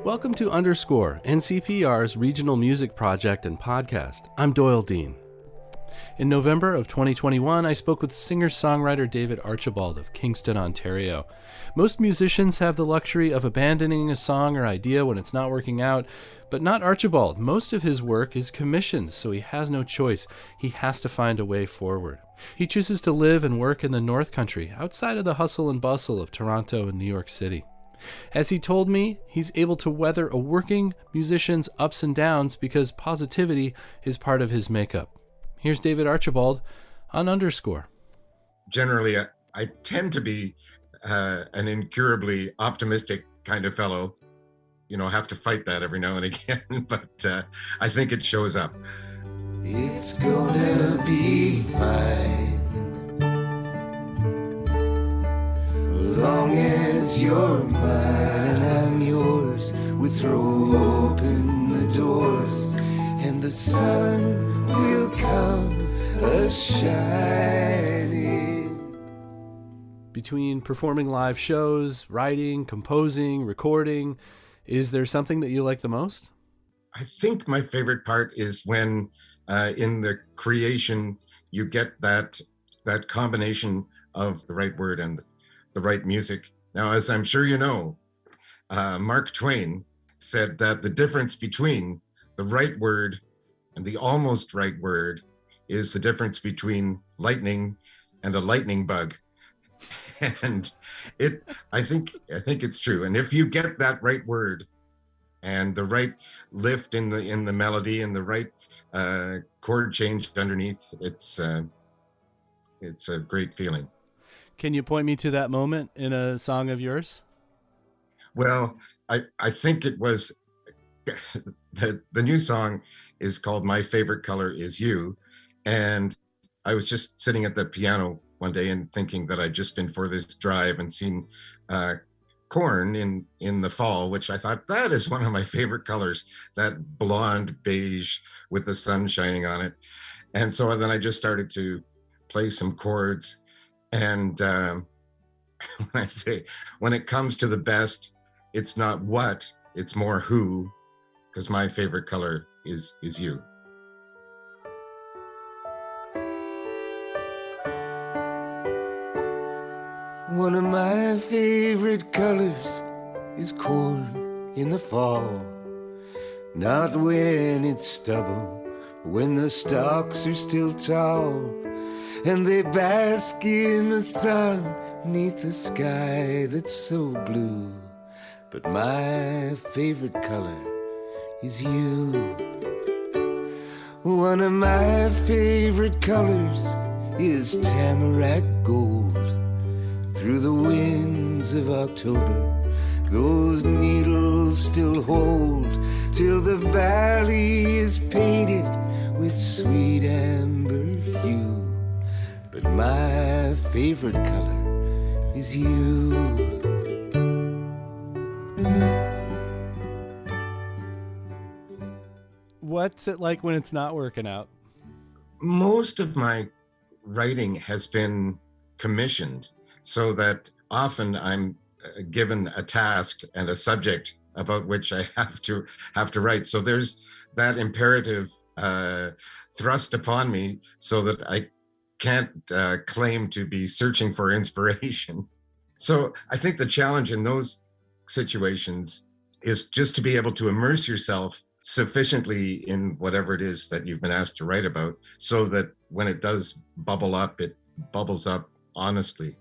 Welcome to Underscore, NCPR's regional music project and podcast. I'm Doyle Dean. In November of 2021, I spoke with singer-songwriter David Archibald of Kingston, Ontario. Most musicians have the luxury of abandoning a song or idea when it's not working out, but not Archibald. Most of his work is commissioned, so he has no choice. He has to find a way forward. He chooses to live and work in the North Country, outside of the hustle and bustle of Toronto and New York City. As he told me, he's able to weather a working musician's ups and downs because positivity is part of his makeup. Here's David Archibald on Underscore. Generally, I tend to be an incurably optimistic kind of fellow. You know, have to fight that every now and again, but I think it shows up. It's gonna be fine. Long as you're mine and I'm yours, we throw open the doors and the sun will come a-shining. Between performing live shows, writing, composing, recording, is there something that you like the most? I think my favorite part is when in the creation you get that combination of the right word and the right music. Now, as I'm sure you know, Mark Twain said that the difference between the right word and the almost right word is the difference between lightning and a lightning bug. And I think it's true. And if you get that right word and the right lift in the melody and the right chord change underneath, it's a great feeling. Can you point me to that moment in a song of yours? Well, I think it was the new song is called My Favorite Color Is You. And I was just sitting at the piano one day and thinking that I'd just been for this drive and seen corn in the fall, which I thought that is one of my favorite colors, that blonde beige with the sun shining on it. And so then I just started to play some chords. And when I say, when it comes to the best, it's not what, it's more who, because my favorite color is you. One of my favorite colors is corn in the fall. Not when it's stubble, but when the stalks are still tall. And they bask in the sun neath the sky that's so blue. But my favorite color is you. One of my favorite colors is tamarack gold. Through the winds of October, those needles still hold, till the valley is painted with sweet amber hue. But my favorite color is you. What's it like when it's not working out? Most of my writing has been commissioned, so that often I'm given a task and a subject about which I have to write. So there's that imperative thrust upon me so that I can't claim to be searching for inspiration. So I think the challenge in those situations is just to be able to immerse yourself sufficiently in whatever it is that you've been asked to write about, so that when it does bubble up, it bubbles up honestly.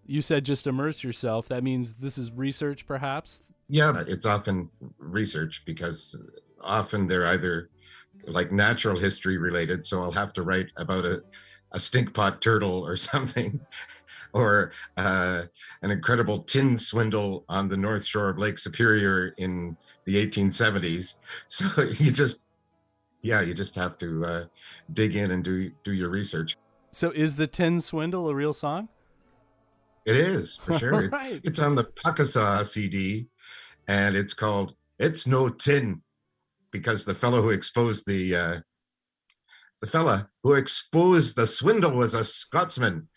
You said just immerse yourself. That means this is research, perhaps? Yeah, it's often research, because often they're either like natural history related, so I'll have to write about a stinkpot turtle or something, or an incredible tin swindle on the north shore of Lake Superior in the 1870s. So you just have to dig in and do your research. So is the tin swindle a real song? It is, for sure. Right. It's on the Puckasaw CD, and it's called It's No Tin, because the fellow who exposed the swindle was a Scotsman.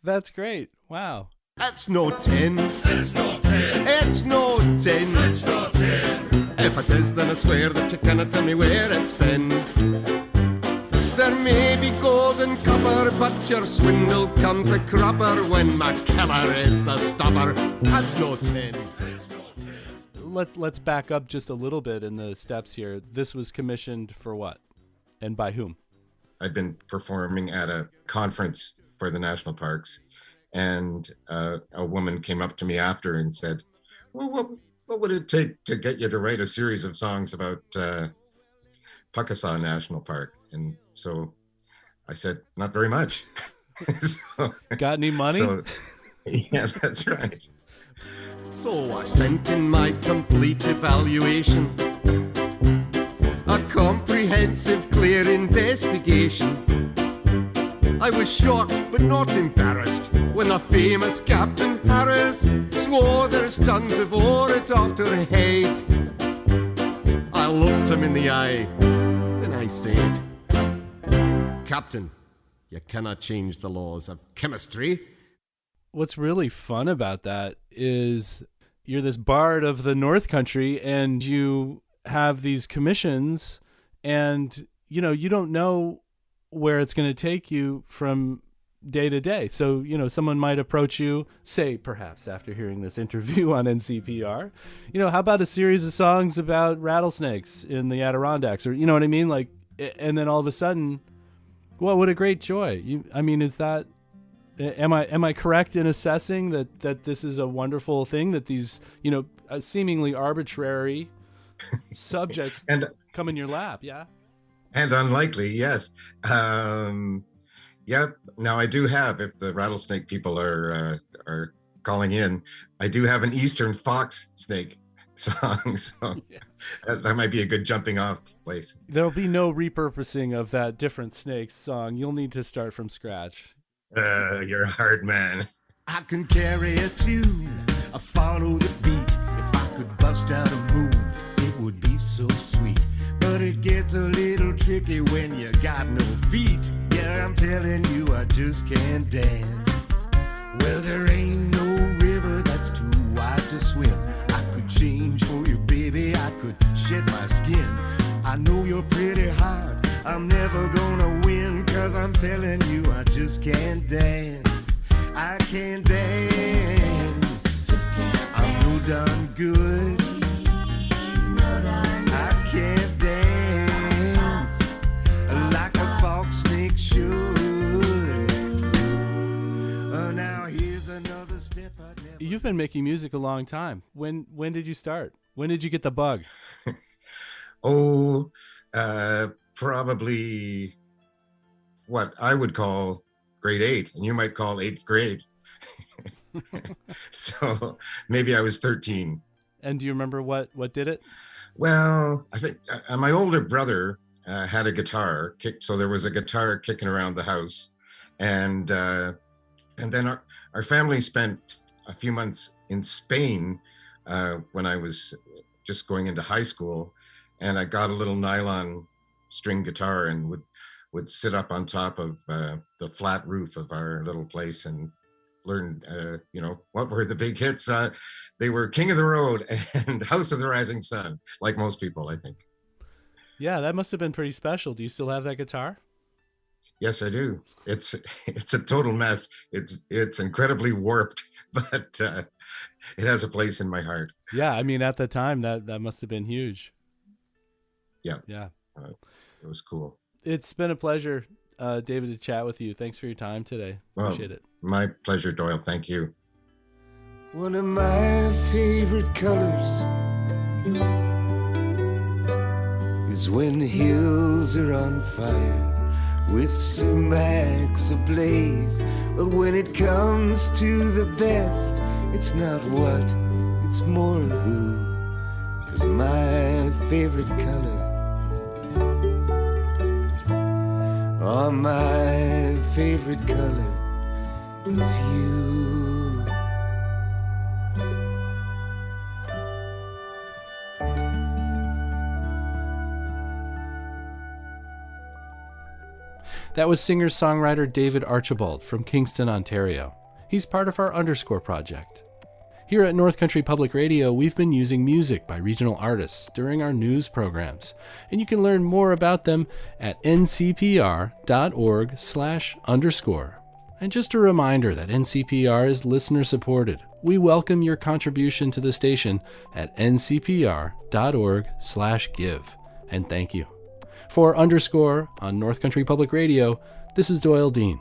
That's great. Wow. That's no tin. It's no tin. It's no tin. It's no tin. If it is, then I swear that you cannot tell me where it's been. There may be gold and copper, but your swindle comes a cropper when my killer is the stopper. That's no tin. Let's back up just a little bit in the steps here. This was commissioned for what? And by whom? I'd been performing at a conference for the national parks, and a woman came up to me after and said, well, what would it take to get you to write a series of songs about Puckasaw National Park? And so I said, not very much. So, got any money? Yeah, that's right. So I sent in my complete evaluation, a comprehensive, clear investigation. I was shocked but not embarrassed when the famous Captain Harris swore there's tons of ore at Dr. Head. I looked him in the eye, then I said, Captain, you cannot change the laws of chemistry. What's really fun about that is you're this bard of the North Country and you have these commissions and, you know, you don't know where it's going to take you from day to day. So, you know, someone might approach you, say, perhaps after hearing this interview on NCPR, you know, how about a series of songs about rattlesnakes in the Adirondacks? Or, you know what I mean? Like, and then all of a sudden, well, what a great joy. Is that, am I correct in assessing that this is a wonderful thing, that these, you know, seemingly arbitrary subjects come in your lap? Yeah. And unlikely, yes. Yep. Now I do have, if the rattlesnake people are calling in, I do have an Eastern fox snake song, so yeah. That might be a good jumping off place. There'll be no repurposing of that Different Snakes song. You'll need to start from scratch. You're a hard man. I can carry a tune, I follow the beat. If I could bust out a move, it would be so sweet. But it gets a little tricky when you got no feet. Yeah, I'm telling you, I just can't dance. Well, there ain't no river that's too wide to swim. I could change for you, baby, I could shed my skin. I know you're pretty hard, I'm never gonna win, 'cause I'm telling you, I just can't dance. I can't dance. Just can't dance. I'm no darn good. I can't dance like a fox snake should. Now here's another step I'd never... You've been making music a long time. When did you start? When did you get the bug? Probably what I would call grade 8, and you might call 8th grade. So maybe I was 13. And do you remember what did it? Well, I think my older brother had a guitar, so there was a guitar kicking around the house, and then our family spent a few months in Spain when I was just going into high school, and I got a little nylon string guitar and would sit up on top of the flat roof of our little place and learn, what were the big hits. They were King of the Road and House of the Rising Sun, like most people, I think. Yeah, that must have been pretty special. Do you still have that guitar? Yes, I do. It's a total mess. It's incredibly warped, but it has a place in my heart. Yeah, I mean, at the time, that must have been huge. Yeah. Yeah. It was cool. It's been a pleasure, David, to chat with you. Thanks for your time today. Appreciate it. My pleasure, Doyle. Thank you. One of my favorite colors is when hills are on fire with sumacs ablaze. But when it comes to the best, it's not what, it's more who. 'Cause my favorite color, oh, my favorite color is you. That was singer-songwriter David Archibald from Kingston, Ontario. He's part of our Underscore project. Here at North Country Public Radio, we've been using music by regional artists during our news programs, and you can learn more about them at ncpr.org/_. And just a reminder that NCPR is listener supported. We welcome your contribution to the station at ncpr.org/give. And thank you. For Underscore on North Country Public Radio, this is Doyle Dean.